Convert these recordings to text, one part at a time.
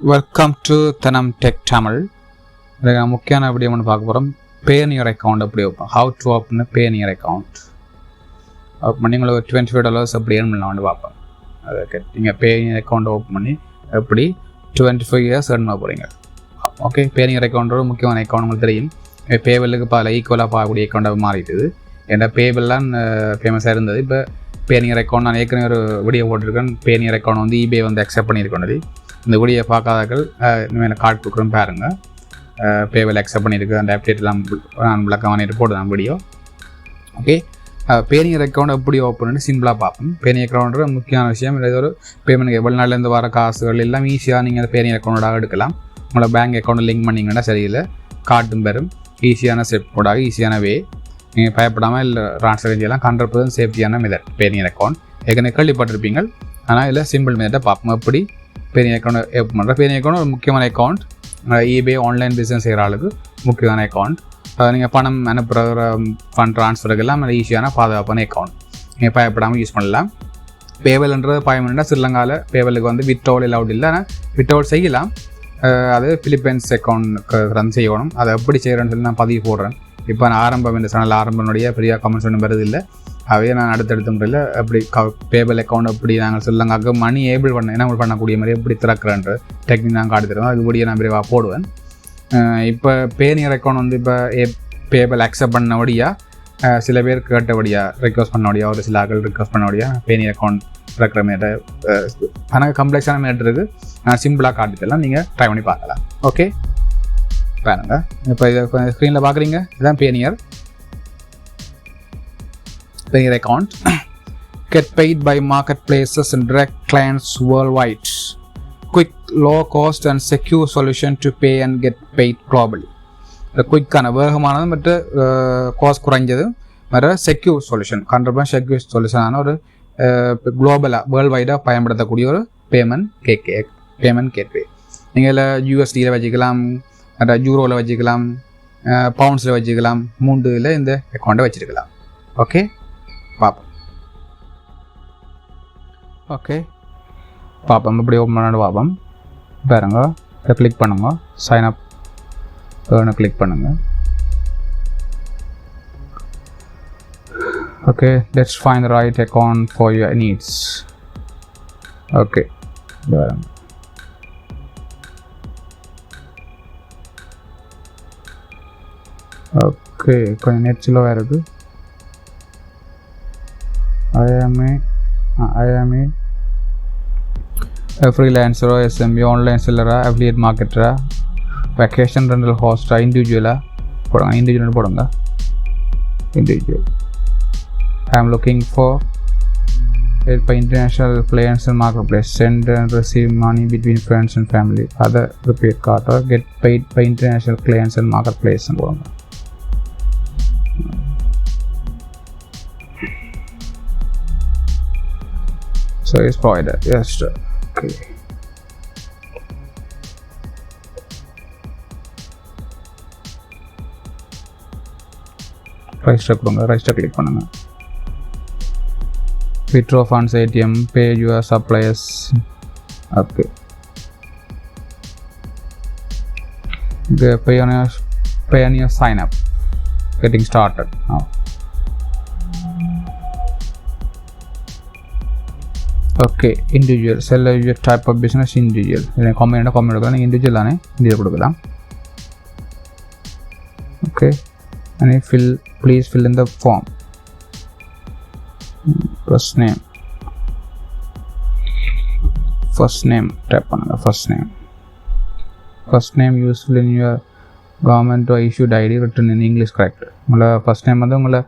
Welcome to Dhanam tech Tamil. முக்கியமான video ஒன்று பார்க்க போகிறோம். பேனியர் அக்கௌண்ட் எப்படி open, how to open Payoneer account. Open பண்ணி உங்களுக்கு $25 அப்படி ஏர்ன் பண்ணலாம் வந்து பார்ப்போம். அதை நீங்கள் பேனியர் அக்கௌண்ட் ஓப்பன் பண்ணி எப்படி 25 years ஏர்ன் பண்ண போகிறீங்க. ஓகே, பேனியர் அக்கௌண்ட் ஒரு முக்கியமான அக்கௌண்ட் உங்களுக்கு தெரியும். பேவலுக்கு பல ஈக்குவலாக பார்க்கக்கூடிய அக்கௌண்ட்டாக மாறிட்டுது. ஏன்னா பேவெல்லாம் ஃபேமஸாக இருந்தது. இப்போ பேனியர் அக்கௌண்ட் நான் ஏற்கனவே ஒரு வீடியோ போட்டிருக்கேன். பேனியர் அக்கௌண்ட் வந்து eBay வந்து அக்செப்ட் பண்ணியிருக்கோண்டது. இந்த வீடியோ பார்க்காதாக்கள் இனிமேல் கார்டு கொடுக்குறோம் பாருங்கள். பேவல் அக்செப்ட் பண்ணியிருக்கு. அந்த அப்டேட்லாம் நான் விளக்கம் பண்ணிட்டு போடுறேன் வீடியோ. ஓகே, பேனியர் அக்கௌண்ட் எப்படி ஓப்பன் பண்ணி சிம்பிளாக பார்ப்போம். பேனியர் அக்கௌண்ட்ற முக்கியமான விஷயம் இது. ஒரு பேமெண்ட் வெளிநாட்டிலேருந்து வர காசுகள் எல்லாம் ஈஸியாக நீங்கள் அந்த பேனியர் அக்கௌண்ட்டோட எடுக்கலாம். உங்களை பேங்க் அக்கௌண்ட்டை லிங்க் பண்ணிங்கன்னா சரியில்லை, கார்டும் பெறும். ஈஸியான ஸ்டெப்போடாக ஈஸியான வே. நீங்கள் பயப்படாமல் இல்லை ட்ரான்ஸ்ஃபர் செய்யலாம். 100% சேஃப்டியான மெத்தட் பேனியர் அக்கௌண்ட். ஏற்கனவே கேள்விப்பட்டிருப்பீங்க. ஆனால் இதில் சிம்பிள் மெத்தட்டை பார்ப்போம். எப்படி பேனியர் அக்கௌண்ட் ஓப்பன் பண்ணுற. பேனியர் அக்கௌண்ட் ஒரு முக்கியமான அக்கௌண்ட். eBay ஆன்லைன் பிஸ்னஸ் செய்கிற ஆளுக்கு முக்கியமான அக்கௌண்ட். நீங்கள் பணம் அனுப்புகிற ஃபண்ட் ட்ரான்ஸ்ஃபருக்கு எல்லாம் ஈஸியான பாதுகாப்பான அக்கௌண்ட். நீங்கள் பயப்படாமல் யூஸ் பண்ணலாம். பேவல்ன்றது பயமெண்டா ஸ்ரீலங்காவில் பேவலுக்கு வந்து வித்ட்ராவல் அலவுட் இல்லை. ஆனால் வித்ட்ராவல் செய்யலாம். அது பிலிப்பைன்ஸ் அக்கௌண்ட்டுக்கு ரன் செய்யணும். அதை எப்படி செய்கிறேன்னு சொல்லி நான் பதிவு போடுறேன். இப்போ நான் ஆரம்பம் இந்த சேனல் ஆரம்பனுடைய பெரிய கமெண்ட்ஸ் ஒன்றும் வருது இல்லை. அவையே நான் அடுத்தடுத்த முறையில் எப்படி பேபல் அக்கௌண்ட் எப்படி நாங்கள் சொல்லுங்க மணி ஏபிள் என்ன பண்ணக்கூடிய மாதிரி எப்படி திறக்கிறன்ற டெக்னிக் நாங்கள் காட்டுறோம். அது கூடிய நான் விரைவாக போடுவேன். இப்போ பேனியர் அக்கௌண்ட் வந்து இப்போ பேபல் அக்செப்ட் பண்ணபடியாக சில பேர் கேட்டபடியாக ரெக்வஸ்ட் பண்ணபடியாக ஒரு சில ஆக்கள் ரெக்வஸ்ட் பண்ணபடியாக பேனியர் அக்கௌண்ட் திறக்கிற மாரி ஆனால் கம்ப்ளெக்ஸான மேட் இருக்குது. நான் சிம்பிளாக காட்டுதெல்லாம் நீங்கள் ட்ரை பண்ணி பார்க்கலாம். ஓகே பாருங்கள். இப்போ இதை ஸ்க்ரீனில் பார்க்குறீங்க. இதுதான் பேனியர் account. Get paid by marketplaces and direct clients worldwide. Quick, low cost and secure solution to pay and get paid globally. The quick ஆன வேகமானது மற்றும் காஸ்ட் குறைஞ்சது மற்ற செக்யூர் சொல்யூஷன் 100% செக்யூர் சொல்யூஷனான ஒரு குளோபலாக வேர்ல்டு வைடாக பயன்படுத்தக்கூடிய ஒரு பேமெண்ட் கேட்வே. நீங்கள் இதில் USDயில் வச்சுக்கலாம், யூரோவில் வச்சுக்கலாம், பவுண்ட்ஸில் வச்சுக்கலாம். 3 இந்த அக்கௌண்ட்டை வச்சுருக்கலாம். ஓகே பார்ப்போம். ஓகே பார்ப்போம் எப்படி ஓப்பன் பண்ணாலும் பார்ப்போம். பாருங்க, இதை கிளிக் பண்ணுங்க. சைன் அப் கிளிக் பண்ணுங்க. Okay, let's find the right account for your needs. Okay பாருங்க. ஓகே, கொஞ்சம் நெட் ஸ்லோவாக இருக்குது. I am a freelancer, SMB, online seller, affiliate marketer, vacation rental host, individual போடுங்க. Individual. I am looking for help by international clients and marketplace. Send and receive money between friends and family. Other prepaid card or get paid by international clients and marketplace போடுங்க. So it's provider. Yes sir. Okay. Register கொடுங்க. register click பண்ணுங்க. Withdraw funds, ATM, pay your suppliers. Okay. The pioneer sign up. Getting started now. Okay, individual sell your type of business individual. இதை comment கொடுக்கலாம். நீங்கள் individual தானே individual கொடுக்கலாம். Okay, and please fill in the form. First name type பண்ணுங்கள். First name useful in your government issued ID written in English correct. உங்களை first name வந்து உங்களை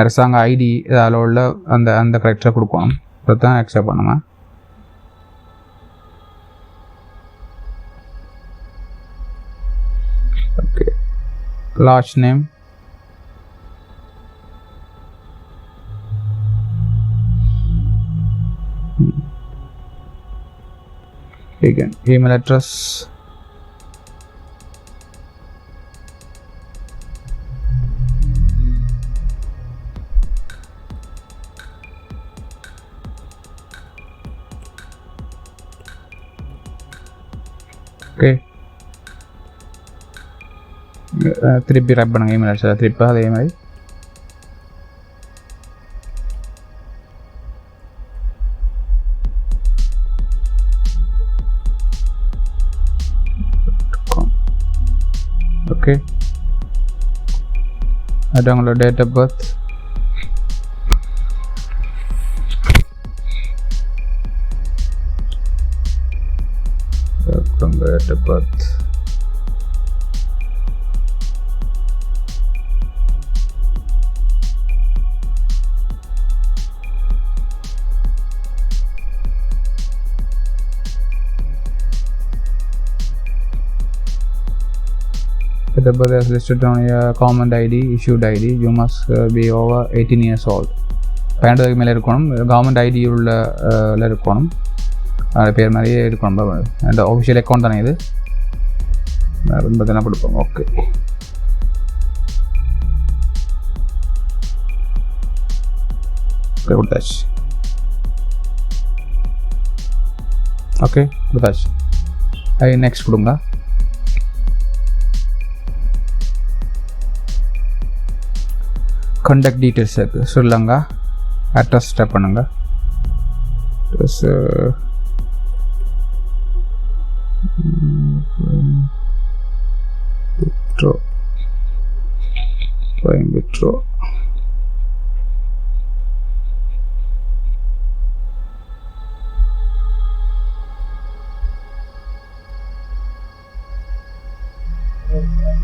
அரசாங்க ஐடி அதில் உள்ள அந்த கரெக்டாக கொடுக்கணும். தான் அக்செப்ட் பண்ணுமா. Okay, last name email address, okay, திருப்பி ரைப் பண்ணுங்க இமெயில் அட்ரஸ் திருப்பி அதே மாதிரி. ஓகே, அது உங்களோட date of birth, date of birth, date of birth is listed on your common ID, issued ID. You must be over 18 years old. 18 மேலே இருக்கணும், government ID உள்ள இருக்கணும், அது பேர் மாதிரியே இருக்கணும். அந்த ஆஃபிஷியல் அக்கௌண்ட் தானே இது, பார்த்தீங்கன்னா கொடுப்போம். ஓகே, கொடுத்தாச்சு. ஓகே, கொடுத்தாச்சு. அது நெக்ஸ்ட் கொடுங்க. கான்டாக்ட் டீட்டெயில்ஸ் இருக்குது சொல்லுங்க. அட்ரஸ் ஸ்டாப் பண்ணுங்க. Address Coimbatore.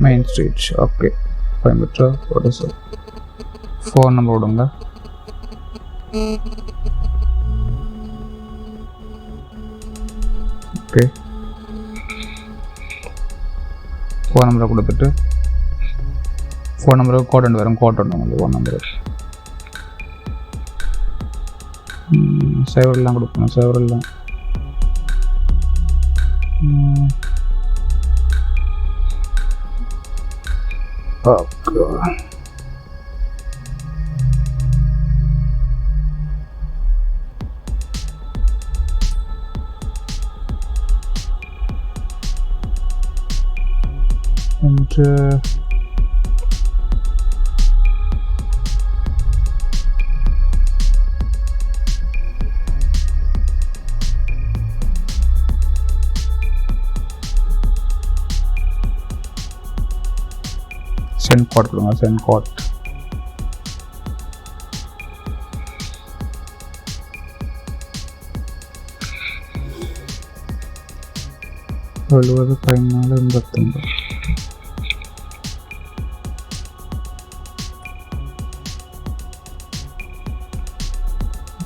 Main Street. Okay, Coimbatore. What is it? Phone number கொடுங்க. ஓகே, ஃபோன் நம்பரை கொடுத்துட்டு ஃபோன் நம்பருக்கு கோட் ஒன்று வரும், கோட் ஒன்று உங்களுக்கு ஃபோன் நம்பரு சேவரெல்லாம் கொடுக்கணும். சேவரெல்லாம் ஓகே. And send code கொடுங்க. send code. எழுபது 14 89.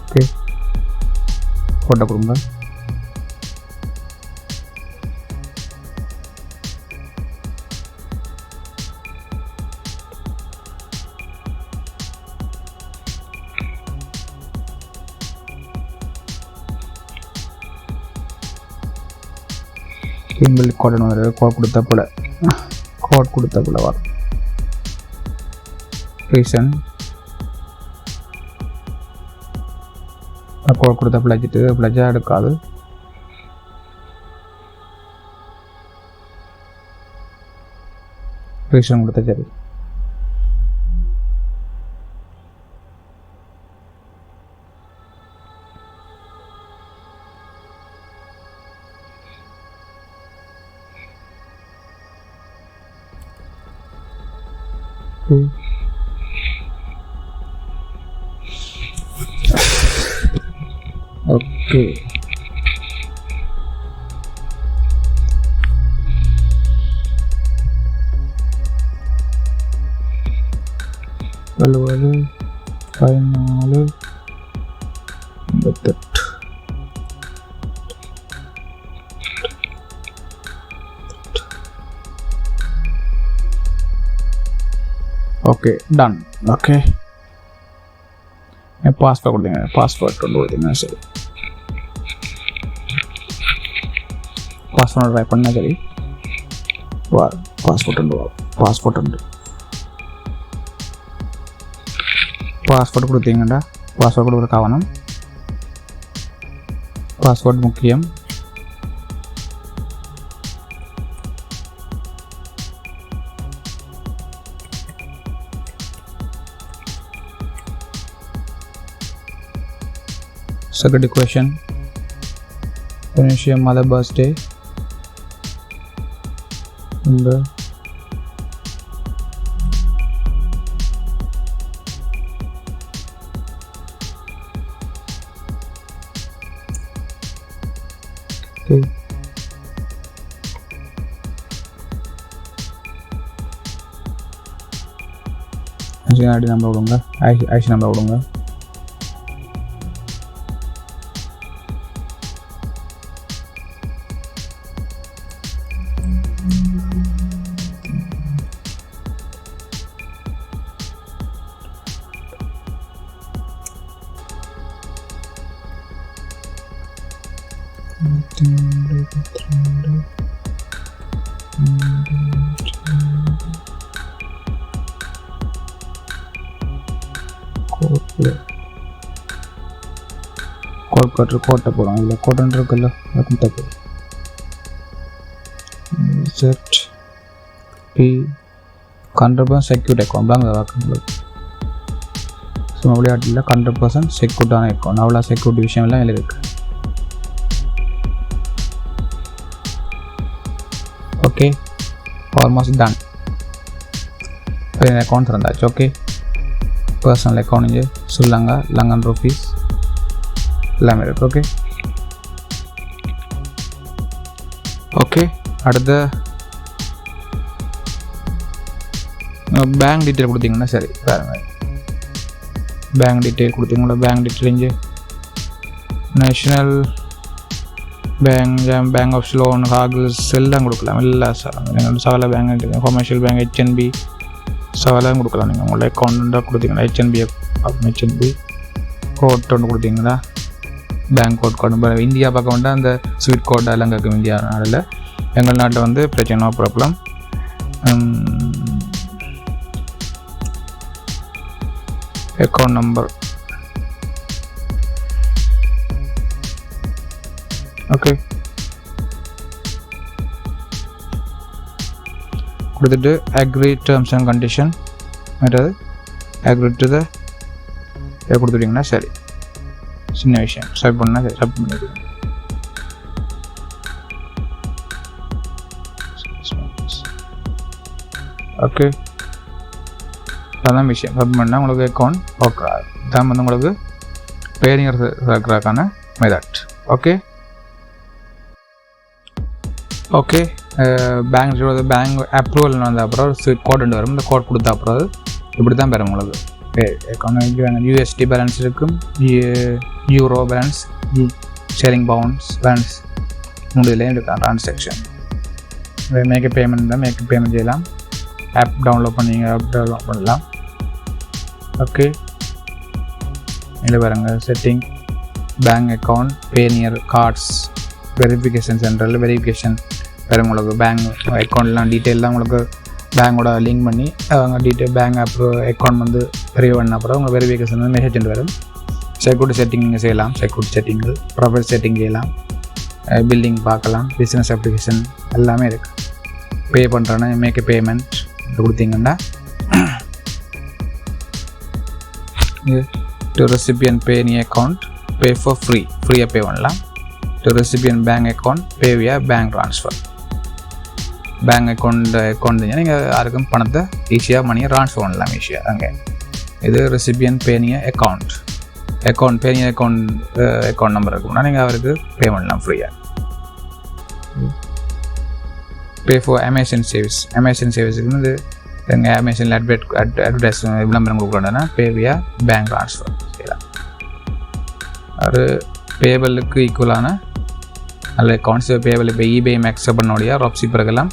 ஓகே, கோட்டை கொடுங்க. இமெயில் கோட் கொடுத்தப்பல வரும். ரீசன் கோட் கொடுத்த பிளஜா எடுக்காது. ரீசன் கொடுத்த சரி. ஓகே, எழுபது 14 88. Okay, done. ஓகே, பாஸ்வேர்ட் கொடுத்தீங்க. பாஸ்வேர்ட் கொண்டு கொடுத்தீங்கன்னா சரி. பாஸ்வேர்ட் ட்ரை பண்ணால் சரி. பாஸ்வேர்ட் உண்டு. பாஸ்வேர்ட் கொடுத்தீங்கடா. பாஸ்வேர்ட் கொடுக்குற காவணும். பாஸ்வேர்ட் முக்கியம். Second question. When is your mother birthday? Number. Okay. ID number விடுங்க, ஐசி நம்பர் விடுங்க. கோட்டை போடும், இதில் கோட்டன் இருக்குல்ல, தப்பு. செட் பி 100% செக்யூர்ட் அக்கௌண்ட் தான் வாக்குறது. ஸோ விளையாட்டில் 100% செக்யூர்டான அக்கௌண்ட், அவ்வளோ செக்யூரிட்டி விஷயம் எல்லாம் இதில் இருக்குது. Okay, almost done. அக்கௌண்ட் திறந்தாச்சு. ஓகே, பர்சனல் அக்கௌண்ட் இங்கே ஸ்ரீலங்கா, லங்கன் ரூபீஸ் எல்லாமே இருக்குது. ஓகே ஓகே அடுத்த பேங்க் டீட்டெயில் கொடுத்தீங்கன்னா சரி. பேங்க் டீட்டெயில் கொடுத்தீங்களா? பேங்க் டீட்டெயில் இங்கே national bank, bank of loan, ஹாகிள்ஸ் எல்லாம் கொடுக்கலாம். எல்லா நீங்கள் சகல பேங்க், கொமர்ஷியல் பேங்க், ஹெச்என்பி சகலாம் கொடுக்கலாம். நீங்கள் உங்களோட அக்கௌண்ட்டாக கொடுத்தீங்கன்னா ஹெச்என்பி கோட் ஒன்று கொடுத்தீங்களா, பேங்க் கோட் இந்தியா பக்கம் வந்து அந்த ஸ்வீட் கோட் எல்லாம் கேட்கும். இந்தியா நாட்டில், எங்கள் நாட்டில் வந்து பிரச்சனை, no problem. Account number okay கொடுத்துட்டு அக்ரி டேர்ம்ஸ் அண்ட் கண்டிஷன், அதாவது அக்ரி டு த கொடுத்துட்டிங்கன்னா சரி. சின்ன விஷயம், சப் பண்ணால் சரி, சப் பண்ணிடுங்க. ஓகே, அதான் விஷயம். சப் பண்ணால் உங்களுக்கு அக்கௌண்ட் ஓகே. தான் வந்து உங்களுக்கு பேரிங்கர் இருக்கிறதுக்கான method. Okay okay bank approval வந்த அப்புறம் கோட் வரும். இந்த கோட் கொடுத்த அப்புறம் இப்படி தான் பெறும் உங்களுக்கு அக்கௌண்ட். யூஎஸ்டி பேலன்ஸ் இருக்கும், euro balance, sharing pounds balance, மூணுலேயும் இருக்கலாம். ட்ரான்சாக்ஷன் மேக் பேமெண்ட் தான், மேக் பேமெண்ட் செய்யலாம். ஆப் டவுன்லோட் பண்ணிங்க, ஆப் டவுன்லோட் பண்ணலாம். ஓகே, இதில் பாருங்கள் setting, bank account, Payoneer, cards, verification சென்டரில் வெரிஃபிகேஷன் வேறு உங்களுக்கு பேங்க் அக்கௌண்ட்லாம் டீட்டெயிலாம் உங்களுக்கு பேங்கோட லிங்க் பண்ணி அவங்க டீட்டெயில் பேங்க் அக்கௌண்ட் வந்து வெரிஃபை பண்ண அப்புறம் உங்கள் வெரிஃபிகேஷன் வந்து மெசேஜ் வரும். செக்யூரிட்டி செட்டிங் நீங்கள் செய்யலாம், செக்யூரிட்டி செட்டிங்கு, ப்ரொஃபைல் செட்டிங் செய்யலாம், பில்லிங் பார்க்கலாம், பிஸ்னஸ் அப்ளிகேஷன் எல்லாமே இருக்குது. பே பண்ணுறோன்னா மேக் பேமெண்ட் கொடுத்தீங்கன்னா to ரெசிபியன் pay near account, pay for ஃப்ரீயாக பே பண்ணலாம். டு ரெசிபியன் பேங்க் அக்கௌண்ட், பே வியா பேங்க் ட்ரான்ஸ்ஃபர். பேங்க் அக்கௌண்ட் நீங்கள் யாருக்கும் பணத்தை ஈஸியாக மணியை ட்ரான்ஸ்ஃபர் பண்ணலாம் ஈஸியாக. அங்கே இது ரெசிபியன் பேனிய அக்கௌண்ட் பேனிய அக்கௌண்ட் நம்பர் இருக்கும்னா நீங்கள் அவருக்கு பே பண்ணலாம் ஃப்ரீயாக. பே ஃபார் அமேசான் சர்வீஸுக்கு வந்து எங்கள் அமேசானில் அட்வர்டைஸ் விளம்பரம் கொடுக்குறோன்னா பே வியா பேங்க் ட்ரான்ஸ்ஃபர் செய்யலாம். ஒரு பேபிளுக்கு ஈக்குவலான நல்ல அக்கௌண்ட்ஸ் பேபிள். இப்போ eBay அக்செப்ட் பண்ணோடைய ராப்ஸி பிறகுலாம்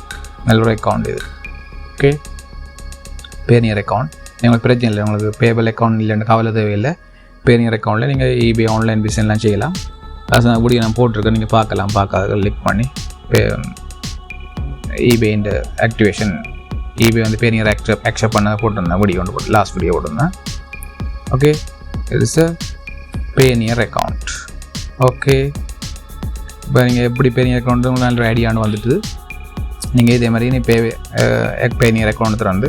நல்ல ஒரு அக்கௌண்ட் இது. ஓகே, பேனியர் அக்கௌண்ட் உங்களுக்கு பிரச்சனை இல்லை. உங்களுக்கு பேபிள் அக்கௌண்ட் இல்லைன்னு கவலை தேவையில்லை. பேனியர் அக்கௌண்ட்டில் நீங்கள் eBay ஆன்லைன் பிஸ்னஸ்லாம் செய்யலாம். அது வீடியோ நான் போட்டிருக்கேன், நீங்கள் பார்க்காத லிங்க் பண்ணி eBay இந்த ஆக்டிவேஷன் eBay வந்து பேனியர் அக்செப்ட் பண்ண போட்டிருந்தேன், வீடியோ ஒன்று போட்டு லாஸ்ட் வீடியோ போட்டிருந்தேன். Okay, it is a Payoneer account. Okay, இப்போ நீங்கள் எப்படி பேனியர் அக்கௌண்ட் உங்களுக்கு நல்ல ஐடியான்னு வந்துட்டு நீங்கள் இதே மாதிரி பேனியர் அக்கௌண்ட் திறந்து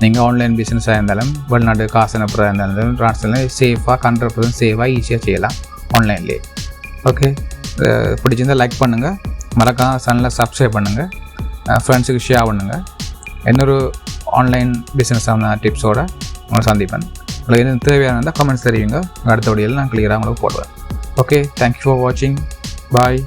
நீங்கள் ஆன்லைன் பிஸ்னஸாக இருந்தாலும் வெளிநாட்டு காசு அனுப்புகிறதா இருந்தாலும் ட்ரான்ஸ்ஃபர் சேஃபாக 100% சேஃபாக ஈஸியாக செய்யலாம். ஆன்லைன்லேயே. ஓகே, பிடிச்சிருந்தால் லைக் பண்ணுங்கள், மறக்காம சேனலை சப்ஸ்கிரைப் பண்ணுங்கள், ஃப்ரெண்ட்ஸுக்கு ஷேர் பண்ணுங்கள். இன்னொரு ஆன்லைன் பிஸ்னஸ் ஆன டிப்ஸோடு உங்களை சந்திப்பேன். உங்களுக்கு எதுவும் தேவையான இருந்தால் கமெண்ட்ஸ் தெரிவிங்க, அடுத்த வீடியோவில் நான் கிளியராக உங்களுக்கு போடுவேன். ஓகே, தேங்க்யூ ஃபார் வாட்சிங். பாய்.